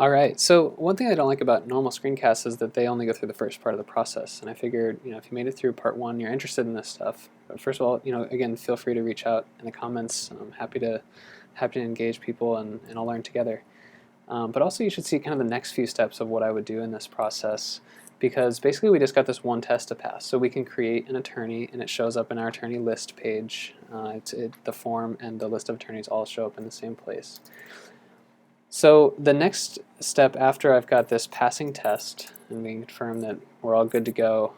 All right, so one thing I don't like about normal screencasts is that they only go through the first part of the process. And I figured, if you made it through part one, you're interested in this stuff. But first of all, again, feel free to reach out in the comments. I'm happy to engage people, and all learn together. But also, you should see kind of the next few steps of what I would do in this process, because basically we just got this one test to pass. So we can create an attorney, and it shows up in our attorney list page. The form and the list of attorneys all show up in the same place. So the next step after I've got this passing test and we confirm that we're all good to go,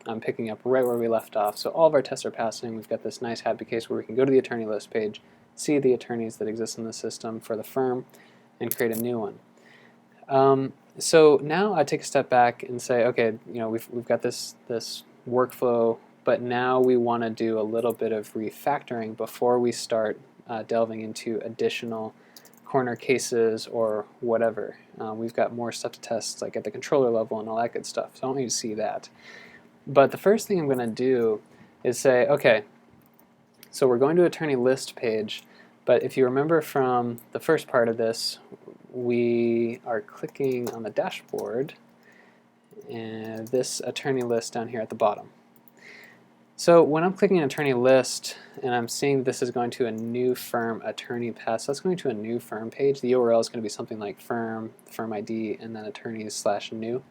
I'm picking up right where we left off. So all of our tests are passing. We've got this nice happy case where we can go to the attorney list page, see the attorneys that exist in the system for the firm, and create a new one. So now I take a step back and say, okay, we've got this workflow, but now we want to do a little bit of refactoring before we start delving into additional corner cases or whatever. We've got more stuff to test, like at the controller level and all that good stuff, so I don't need to see that. But the first thing I'm going to do is say, okay, so we're going to attorney list page, but if you remember from the first part of this, we are clicking on the dashboard and this attorney list down here at the bottom. So when I'm clicking attorney list and I'm seeing this is going to a new firm attorney path, so that's going to a new firm page. The URL is going to be something like firm ID, and then attorneys/new.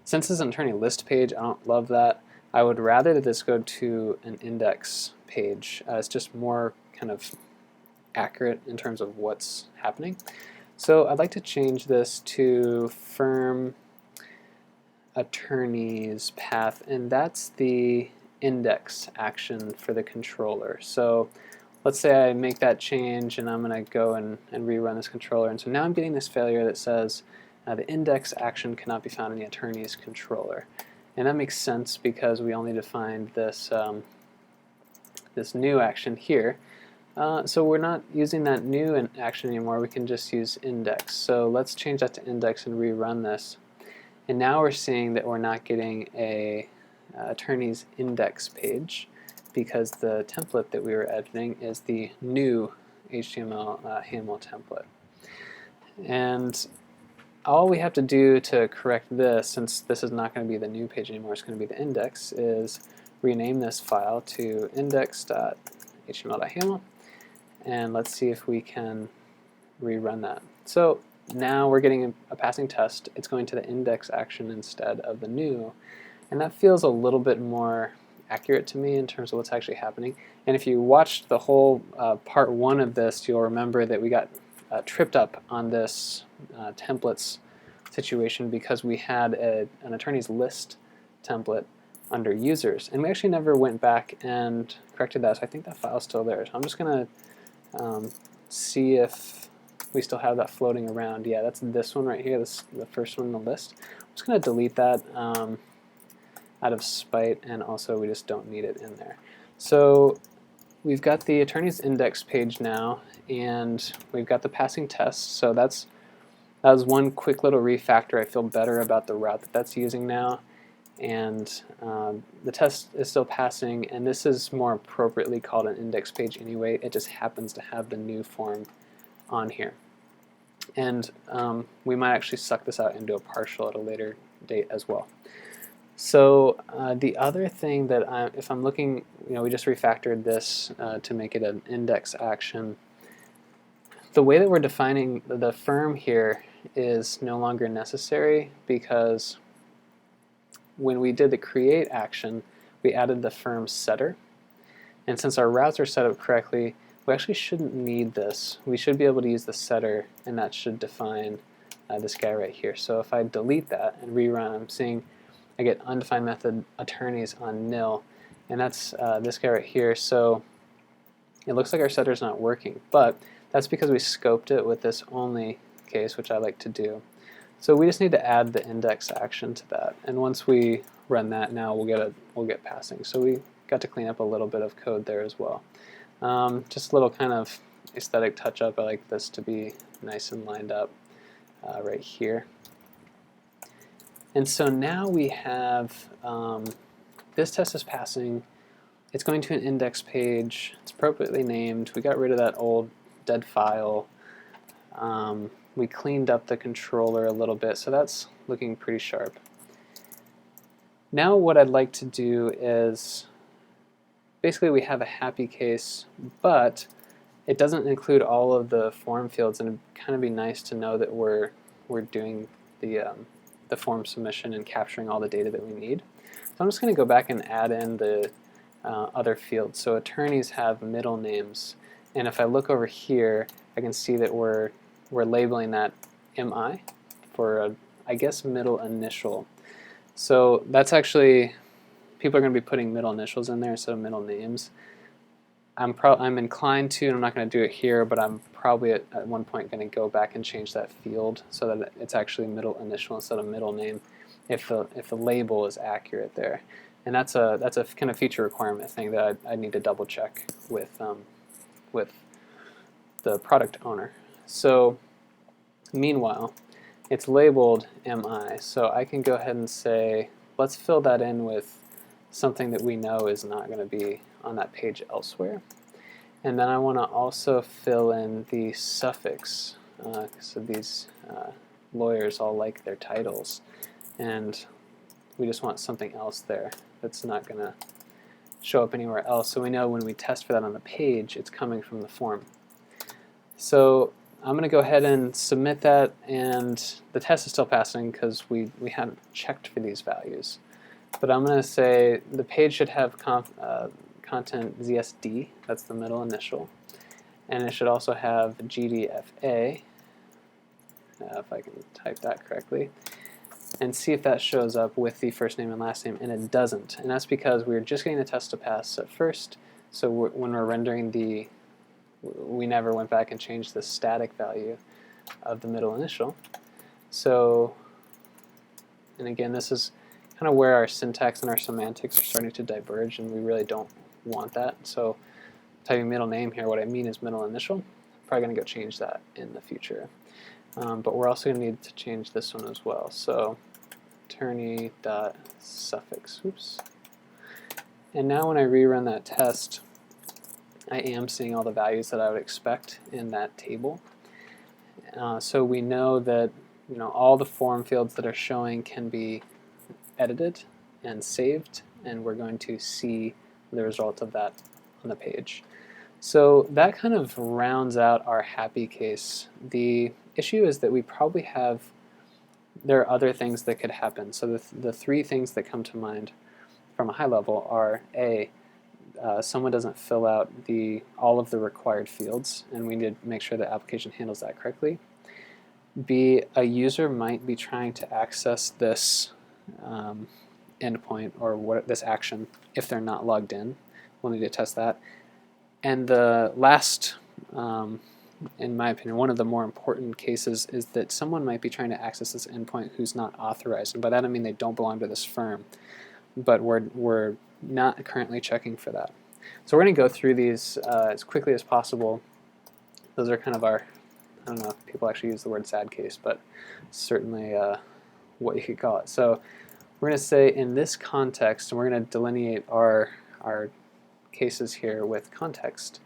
Since it's an attorney list page, I don't love that. I would rather that this go to an index page. It's just more kind of accurate in terms of what's happening. So I'd like to change this to firm attorneys path, and that's the index action for the controller. So let's say I make that change and I'm going to go and rerun this controller, and so now I'm getting this failure that says the index action cannot be found in the attorney's controller. And that makes sense because we only defined this this new action here. So we're not using that new action anymore, we can just use index. So let's change that to index and rerun this. And now we're seeing that we're not getting a attorney's index page because the template that we were editing is the new HTML HAML template. And all we have to do to correct this, since this is not going to be the new page anymore, it's going to be the index, is rename this file to index.html.haml, and let's see if we can rerun that. So now we're getting a passing test. It's going to the index action instead of the new, and that feels a little bit more accurate to me in terms of what's actually happening. And if you watched the whole part one of this, you'll remember that we got tripped up on this templates situation because we had an attorney's list template under users, and we actually never went back and corrected that, so I think that file's still there. So I'm just going to see if we still have that floating around. Yeah, that's this one right here, the first one in the list. I'm just going to delete that out of spite, and also we just don't need it in there. So we've got the attorney's index page now, and we've got the passing test. So that was one quick little refactor. I feel better about the route that that's using now, and the test is still passing, and this is more appropriately called an index page anyway. It just happens to have the new form on here. And we might actually suck this out into a partial at a later date as well. So the other thing that if I'm looking, we just refactored this to make it an index action. The way that we're defining the firm here is no longer necessary because when we did the create action, we added the firm setter. And since our routes are set up correctly, we actually shouldn't need this. We should be able to use the setter, and that should define this guy right here. So if I delete that and rerun, I'm seeing I get undefined method attorneys on nil, and that's this guy right here. So it looks like our setter is not working, but that's because we scoped it with this only case, which I like to do. So we just need to add the index action to that, and once we run that, now we'll get passing. So we got to clean up a little bit of code there as well. Just a little kind of aesthetic touch up. I like this to be nice and lined up right here. And so now we have this test is passing. It's going to an index page. It's appropriately named. We got rid of that old dead file. We cleaned up the controller a little bit, so that's looking pretty sharp. Now what I'd like to do is, basically we have a happy case, but it doesn't include all of the form fields, and it'd kind of be nice to know that we're doing the form submission and capturing all the data that we need. So I'm just going to go back and add in the other fields. So attorneys have middle names, and if I look over here, I can see that we're labeling that MI for a, I guess, middle initial. So that's actually, people are going to be putting middle initials in there instead of middle names. I'm inclined to, and I'm not going to do it here, but I'm probably at one point going to go back and change that field so that it's actually middle initial instead of middle name if the label is accurate there. And that's a kind of feature requirement thing that I need to double check with the product owner. So meanwhile, it's labeled MI, so I can go ahead and say, let's fill that in with something that we know is not going to be on that page elsewhere. And then I want to also fill in the suffix. So these lawyers all like their titles, and we just want something else there that's not going to show up anywhere else. So we know when we test for that on the page, it's coming from the form. So I'm going to go ahead and submit that, and the test is still passing because we hadn't checked for these values. But I'm going to say the page should have content ZSD, that's the middle initial, and it should also have GDFA, if I can type that correctly, and see if that shows up with the first name and last name, and it doesn't. And that's because we were just getting the test to pass at first, so when we're rendering we never went back and changed the static value of the middle initial. So, and again, this is kind of where our syntax and our semantics are starting to diverge, and we really don't want that. So typing middle name here, what I mean is middle initial. Probably going to go change that in the future. But we're also going to need to change this one as well. So attorney.suffix. Oops. And now when I rerun that test, I am seeing all the values that I would expect in that table. So we know that all the form fields that are showing can be edited and saved, and we're going to see the result of that on the page. So that kind of rounds out our happy case. The issue is that we probably there are other things that could happen. So the three things that come to mind from a high level are A, someone doesn't fill out all of the required fields, and we need to make sure the application handles that correctly. B, a user might be trying to access this endpoint or this action if they're not logged in. We'll need to test that. And the last, in my opinion, one of the more important cases is that someone might be trying to access this endpoint who's not authorized. And by that I mean they don't belong to this firm, but we're not currently checking for that. So we're going to go through these as quickly as possible. Those are kind of our, I don't know if people actually use the word sad case, but certainly what you could call it. So we're going to say in this context, and we're going to delineate our cases here with context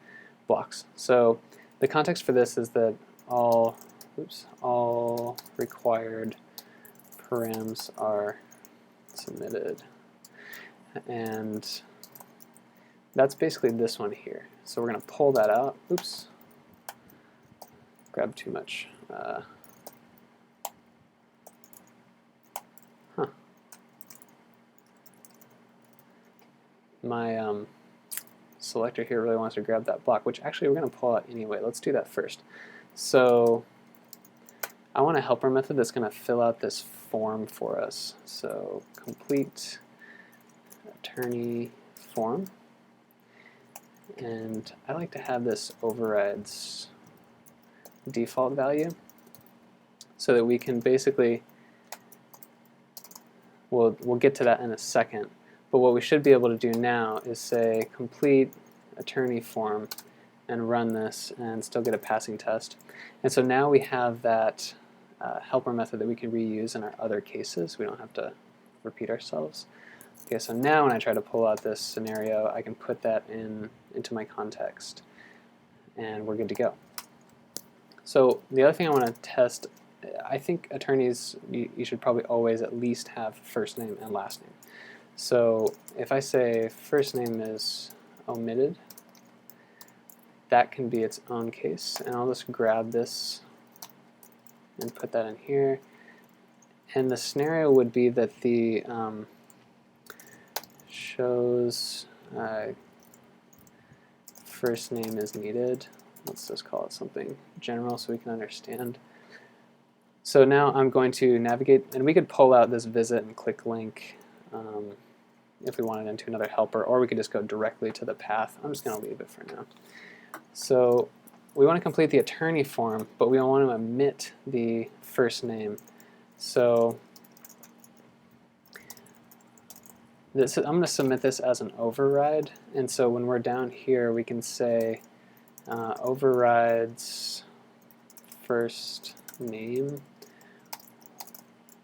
blocks. So the context for this is that all required params are submitted. And that's basically this one here. So we're going to pull that out. Oops. Grab too much. My selector here really wants to grab that block, which actually we're going to pull out anyway. Let's do that first. So I want a helper method that's going to fill out this form for us. So complete attorney form. And I like to have this overrides default value so that we can basically, we'll get to that in a second, but what we should be able to do now is say complete attorney form and run this and still get a passing test. And so now we have that helper method that we can reuse in our other cases. We don't have to repeat ourselves. Okay, so now when I try to pull out this scenario, I can put that into my context, and we're good to go. So the other thing I want to test, I think attorneys, you should probably always at least have first name and last name. So if I say first name is omitted, that can be its own case, and I'll just grab this and put that in here. And the scenario would be that the shows first name is needed. Let's just call it something general so we can understand. So now I'm going to navigate, and we could pull out this visit and click link if we wanted into another helper, or we could just go directly to the path. I'm just going to leave it for now. So we want to complete the attorney form, but we want to omit the first name. So I'm going to submit this as an override, and so when we're down here we can say overrides first name,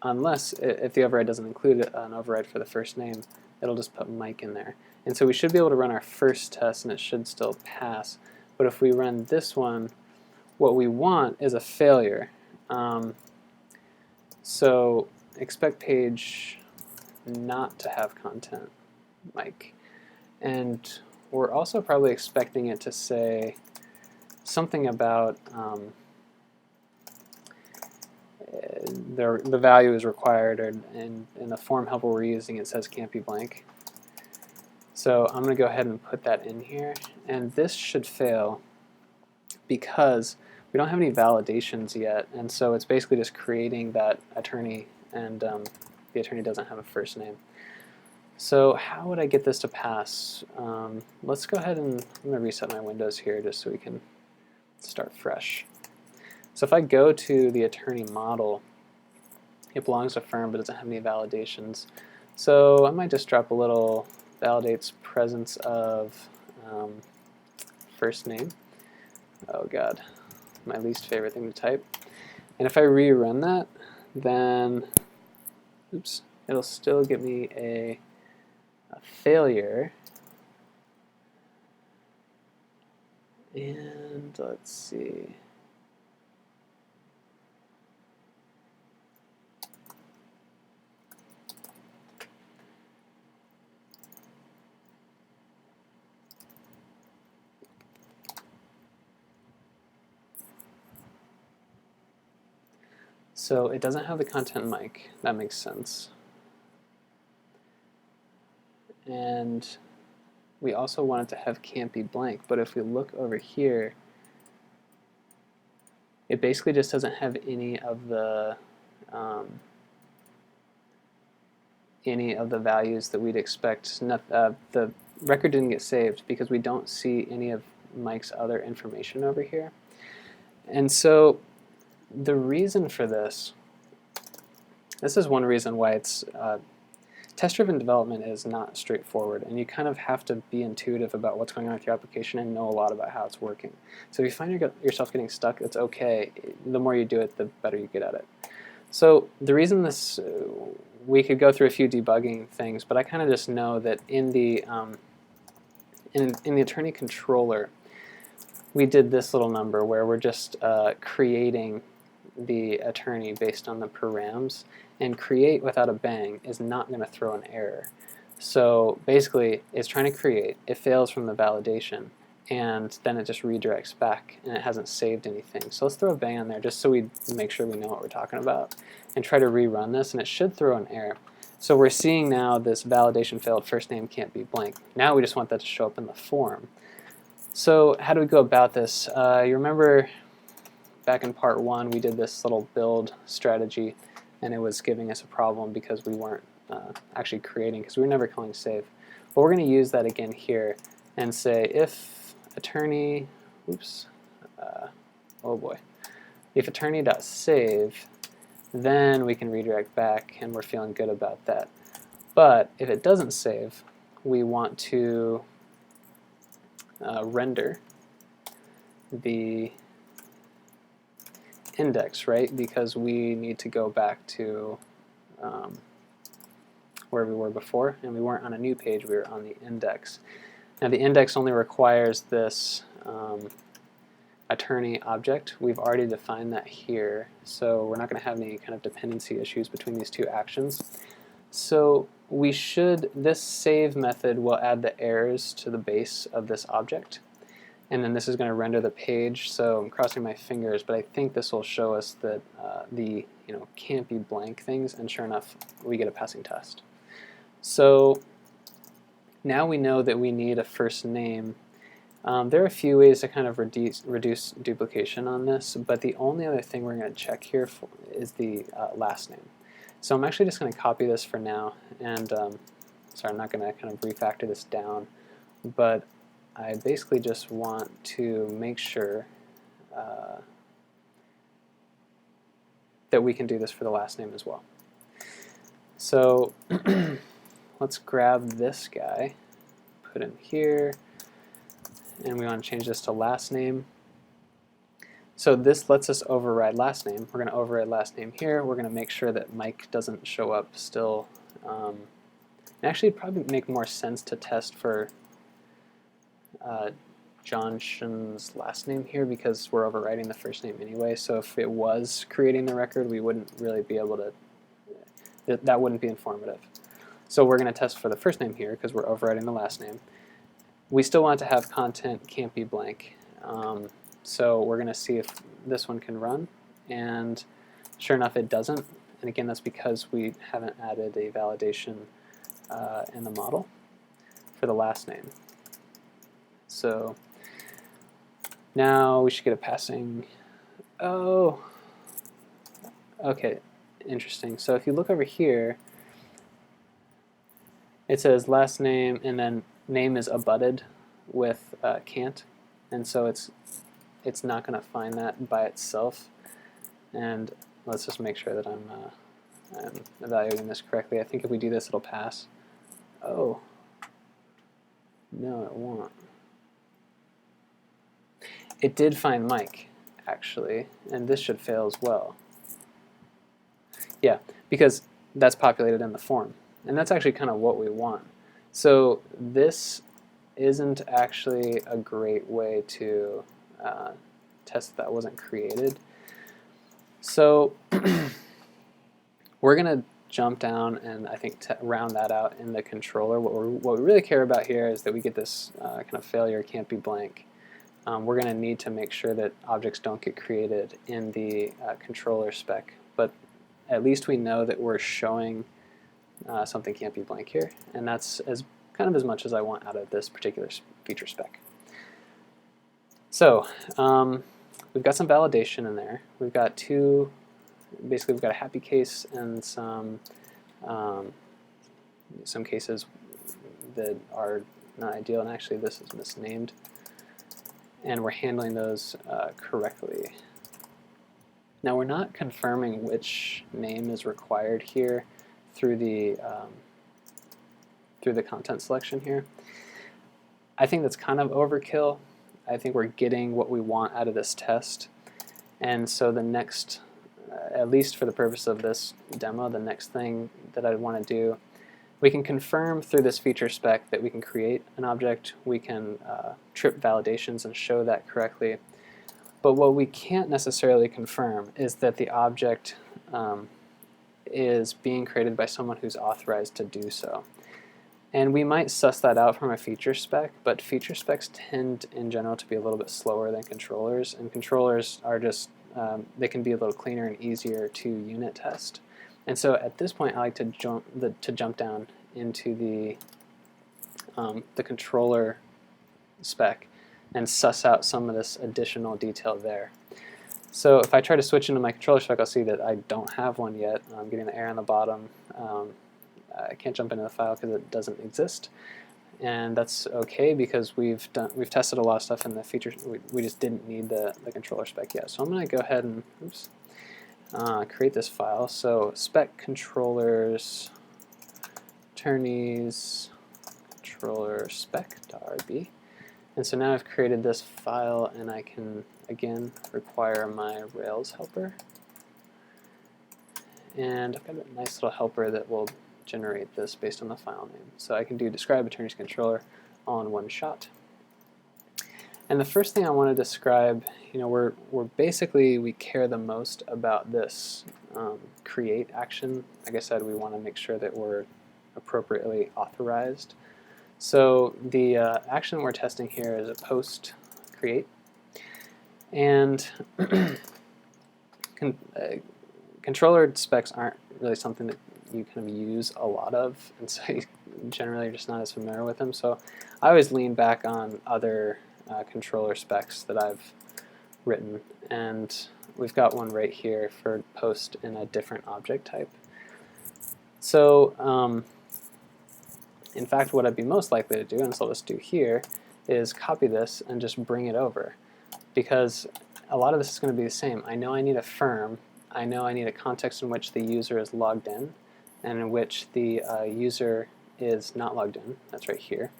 unless if the override doesn't include an override for the first name, it'll just put Mike in there. And so we should be able to run our first test and it should still pass. But if we run this one, what we want is a failure. So expect page not to have content, Mike. And we're also probably expecting it to say something about the value is required, or in the form helper we're using it says can't be blank. So I'm going to go ahead and put that in here, and this should fail because we don't have any validations yet, and so it's basically just creating that attorney, and the attorney doesn't have a first name. So how would I get this to pass? Let's go ahead and I'm going to reset my windows here just so we can start fresh. So if I go to the attorney model, it belongs to firm but doesn't have any validations. So I might just drop a little validates presence of first name. Oh god, my least favorite thing to type. And if I rerun that, then oops, it'll still give me a failure. And let's see. So it doesn't have the content mic. That makes sense. And we also want it to have can't be blank, but if we look over here, it basically just doesn't have any of the values that we'd expect. The record didn't get saved because we don't see any of Mike's other information over here. And so the reason for this is one reason why it's test-driven development is not straightforward, and you kind of have to be intuitive about what's going on with your application and know a lot about how it's working. So if you find yourself getting stuck, it's okay. The more you do it, the better you get at it. So the reason this, we could go through a few debugging things, but I kind of just know that in the attorney controller, we did this little number where we're just creating the attorney based on the params, and create without a bang is not going to throw an error. So basically it's trying to create, it fails from the validation, and then it just redirects back and it hasn't saved anything. So let's throw a bang on there just so we make sure we know what we're talking about, and try to rerun this, and it should throw an error. So we're seeing now this validation failed, first name can't be blank. Now we just want that to show up in the form. So how do we go about this? You remember back in part 1 we did this little build strategy, and it was giving us a problem because we weren't actually creating, because we were never calling save. But we're going to use that again here and say if attorney, oops, oh boy, if attorney.save, then we can redirect back, and we're feeling good about that. But if it doesn't save, we want to render the index, right? Because we need to go back to where we were before, and we weren't on a new page, we were on the index. Now the index only requires this attorney object. We've already defined that here, so we're not going to have any kind of dependency issues between these two actions. So we should, this save method will add the errors to the base of this object, and then this is going to render the page. So I'm crossing my fingers, but I think this will show us that the can't be blank things, and sure enough, we get a passing test. So now we know that we need a first name. There are a few ways to kind of reduce duplication on this, but the only other thing we're going to check here is the last name. So I'm actually just going to copy this for now, and sorry, I'm not going to kind of refactor this down, but I basically just want to make sure that we can do this for the last name as well. So let's grab this guy, put him here, and we want to change this to last name. So this lets us override last name. We're going to override last name here. We're going to make sure that Mike doesn't show up still. And actually, it'd probably make more sense to test for Johnson's last name here, because we're overriding the first name anyway. So if it was creating the record, we wouldn't really be able to, that wouldn't be informative. So we're going to test for the first name here because we're overriding the last name. We still want to have content can't be blank. So we're going to see if this one can run, and sure enough it doesn't. And again, that's because we haven't added a validation in the model for the last name. So now we should get a passing. Oh, okay, interesting. So if you look over here, it says last name, and then name is abutted with can't, and so it's not going to find that by itself. And let's just make sure that I'm evaluating this correctly. I think if we do this, it'll pass. Oh, no, it won't. It did find Mike, actually, and this should fail as well. Yeah, because that's populated in the form, and that's actually kind of what we want. So this isn't actually a great way to test that wasn't created. So we're going to jump down and I think round that out in the controller. What we really care about here is that we get this kind of failure can't be blank. We're going to need to make sure that objects don't get created in the controller spec, but at least we know that we're showing something can't be blank here, and that's kind of as much as I want out of this particular feature spec. So we've got some validation in there. We've got basically we've got a happy case and some cases that are not ideal, and actually this is misnamed, and we're handling those correctly. Now we're not confirming which name is required here through the content selection here. I think that's kind of overkill. I think we're getting what we want out of this test, and so the next, at least for the purpose of this demo, the next thing that I'd want to do, we can confirm through this feature spec that we can create an object. We can trip validations and show that correctly. But what we can't necessarily confirm is that the object is being created by someone who's authorized to do so. And we might suss that out from a feature spec, but feature specs tend in general to be a little bit slower than controllers, and controllers are just, they can be a little cleaner and easier to unit test. And so at this point I like to jump down into the controller spec and suss out some of this additional detail there. So if I try to switch into my controller spec, I'll see that I don't have one yet. I'm getting the error on the bottom. I can't jump into the file because it doesn't exist, and that's okay because we've tested a lot of stuff in the features. We just didn't need the controller spec yet. So I'm going to go ahead and create this file. So spec controllers attorneys controller spec.rb. And so now I've created this file, and I can again require my Rails helper. And I've got a nice little helper that will generate this based on the file name. So I can do describe attorneys controller all in one shot. And the first thing I want to describe, we're basically, we care the most about this create action. Like I said, we want to make sure that we're appropriately authorized. So the action we're testing here is a post create. And controller specs aren't really something that you kind of use a lot of, and so you generally are just not as familiar with them. So I always lean back on other controller specs that I've written, and we've got one right here for post in a different object type. So in fact, what I'd be most likely to do, and so I'll just do here, is copy this and just bring it over, because a lot of this is going to be the same. I know I need a firm. I know I need a context in which the user is logged in and in which the user is not logged in. That's right here.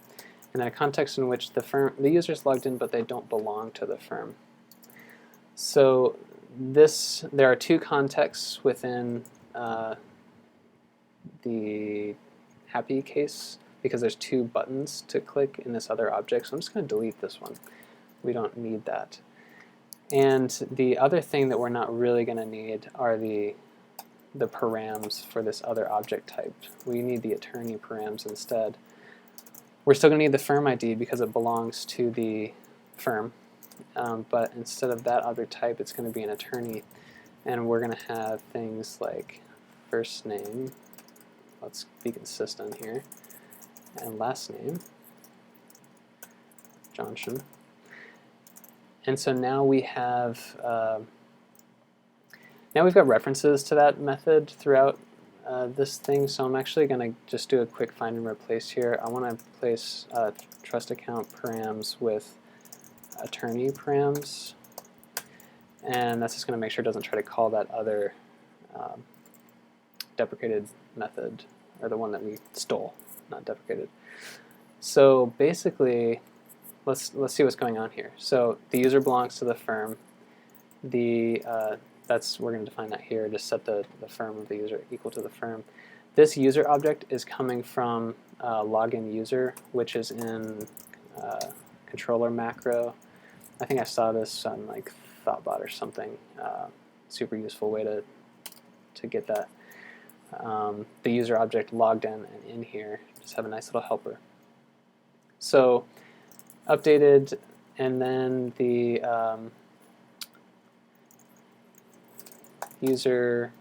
And then a context in which the user is logged in but they don't belong to the firm. So there are two contexts within the happy case because there's two buttons to click in this other object. So I'm just going to delete this one. We don't need that. And the other thing that we're not really going to need are the params for this other object type. We need the attorney params instead. We're still going to need the firm ID because it belongs to the firm, but instead of that object type, it's going to be an attorney, and we're going to have things like first name, let's be consistent here, and last name, Johnson. And so now we have we've got references to that method throughout this thing. So I'm actually going to just do a quick find and replace here. I want to place trust account params with attorney params, and that's just going to make sure it doesn't try to call that other deprecated method, or the one that we stole, not deprecated. So basically, let's see what's going on here. So the user belongs to the firm. We're going to define that here. Just set the firm of the user equal to the firm. This user object is coming from login user, which is in controller macro. I think I saw this on like Thoughtbot or something. Super useful way to get that. The user object logged in and in here. Just have a nice little helper. So updated, and then the user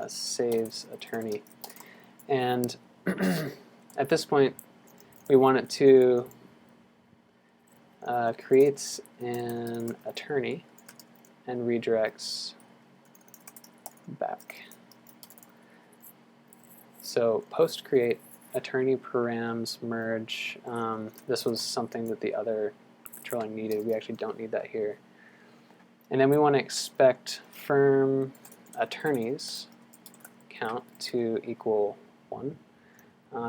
saves attorney. And at this point, we want it to creates an attorney and redirects back. So post create attorney params merge. This was something that the other controller needed. We actually don't need that here. And then we want to expect firm attorneys count to equal 1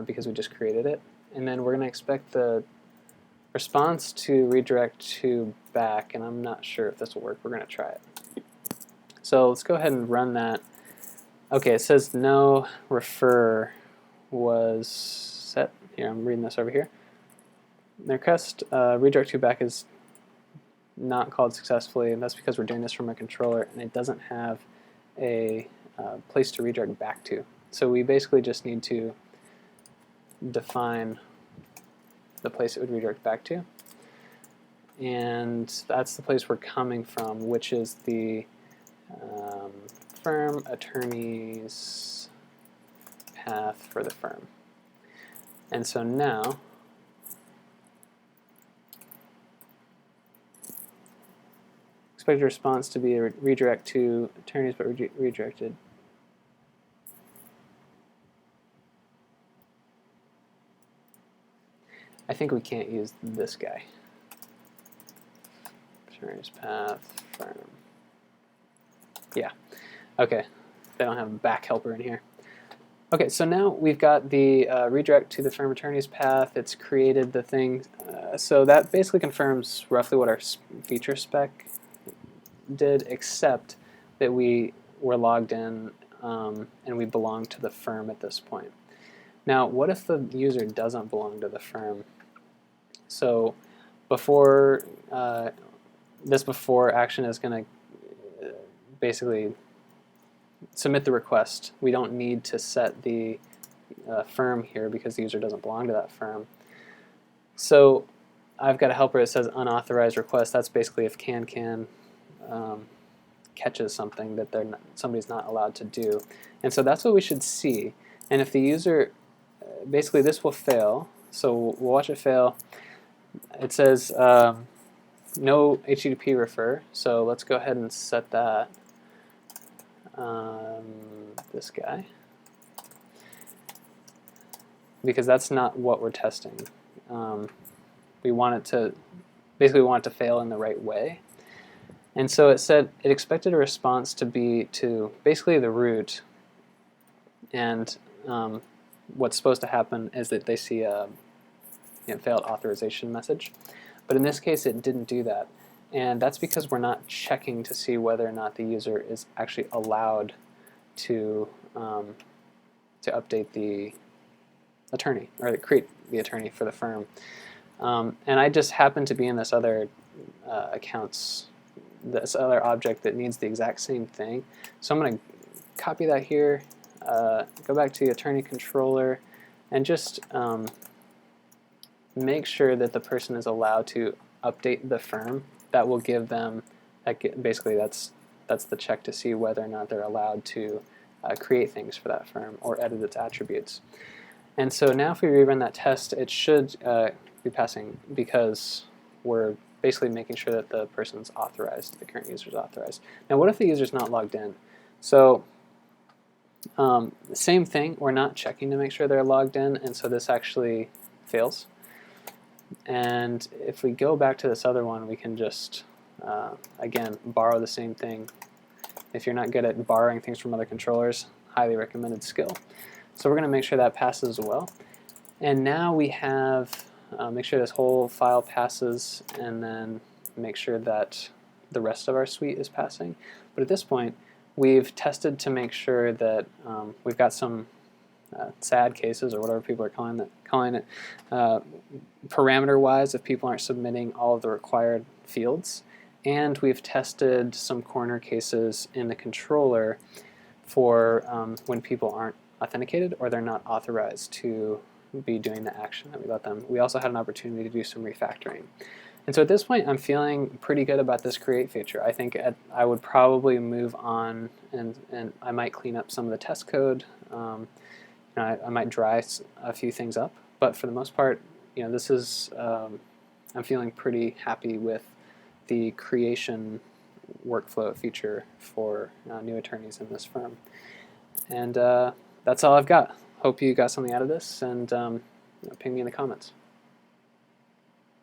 because we just created it. And then we're going to expect the response to redirect to back, and I'm not sure if this will work. We're going to try it. So let's go ahead and run that. Okay, it says no refer was set. Here, I'm reading this over here. The request redirect to back is not called successfully, and that's because we're doing this from a controller and it doesn't have a place to redirect back to. So we basically just need to define the place it would redirect back to, and that's the place we're coming from, which is the firm attorney's path for the firm. And so now expected response to be a redirect to attorneys, but redirected. I think we can't use this guy. Attorney's path, firm. Yeah. Okay. They don't have a back helper in here. Okay, so now we've got the redirect to the firm attorney's path. It's created the thing. So that basically confirms roughly what our feature spec did, except that we were logged in and we belong to the firm at this point. Now, what if the user doesn't belong to the firm? So before this before action is going to basically submit the request. We don't need to set the firm here because the user doesn't belong to that firm. So I've got a helper that says unauthorized request. That's basically if can catches something that somebody's not allowed to do. And so that's what we should see. And if the user, basically this will fail. So we'll watch it fail. It says no HTTP refer. So let's go ahead and set that. This guy. Because that's not what we're testing. We want it to, basically we want it to fail in the right way. And so it said it expected a response to be to basically the root, and what's supposed to happen is that they see a failed authorization message. But in this case it didn't do that, and that's because we're not checking to see whether or not the user is actually allowed to update the attorney, or create the attorney for the firm. And I just happen to be in this other this other object that needs the exact same thing. So I'm going to copy that here, go back to the attorney controller, and just make sure that the person is allowed to update the firm. That will give them, basically that's the check to see whether or not they're allowed to create things for that firm or edit its attributes. And so now if we rerun that test, it should be passing because we're basically making sure that the person's authorized, the current user is authorized. Now what if the user's not logged in? So same thing, we're not checking to make sure they're logged in, and so this actually fails. And if we go back to this other one, we can just, again, borrow the same thing. If you're not good at borrowing things from other controllers, highly recommended skill. So we're going to make sure that passes as well. And now we have, make sure this whole file passes, and then make sure that the rest of our suite is passing. But at this point, we've tested to make sure that we've got some sad cases, or whatever people are calling it, parameter-wise, if people aren't submitting all of the required fields. And we've tested some corner cases in the controller for when people aren't authenticated or they're not authorized to be doing the action that we let them. We also had an opportunity to do some refactoring. And so at this point, I'm feeling pretty good about this create feature. I think I would probably move on, and I might clean up some of the test code. I might dry a few things up, but for the most part, this is, I'm feeling pretty happy with the creation workflow feature for new attorneys in this firm. And that's all I've got. Hope you got something out of this, and ping me in the comments.